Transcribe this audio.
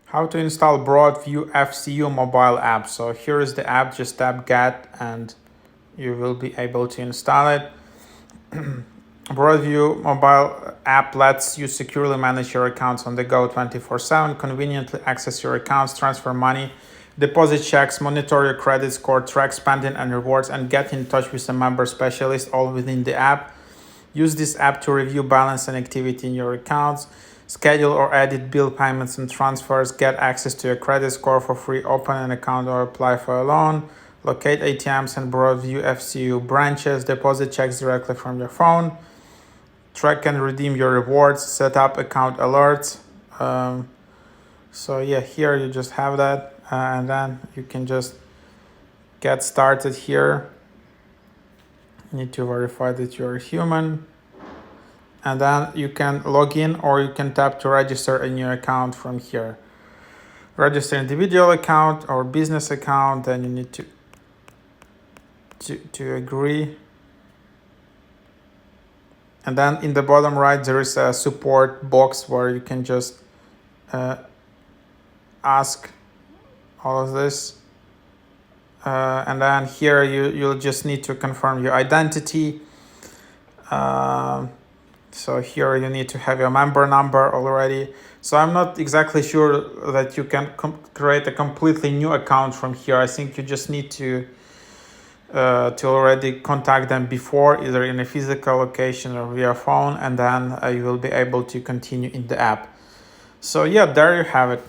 How to install Broadview FCU Mobile app. So here is the app, just tap get and you will be able to install it. Broadview mobile app lets you securely manage your accounts on the go 24/7, conveniently access your accounts, transfer money, deposit checks, monitor your credit score, track spending and rewards, and get in touch with a member specialist all within the app. Use this app to review balance and activity in your accounts, schedule or edit bill payments and transfers, get access to your credit score for free, open an account or apply for a loan, locate ATMs and Broadview FCU branches, deposit checks directly from your phone, track and redeem your rewards, set up account alerts. So yeah, here you just have that, and then you can just get started here. You need to verify that you're a human, and then you can log in or you can tap to register a new account from here. Register individual account or business account, then you need to agree. And then in the bottom right, there is a support box where you can just ask all of this. And then here you'll just need to confirm your identity. So here you need to have your member number already. So I'm not exactly sure that you can create a completely new account from here. I think you just need to already contact them before, either in a physical location or via phone, and then you will be able to continue in the app. So yeah, there you have it.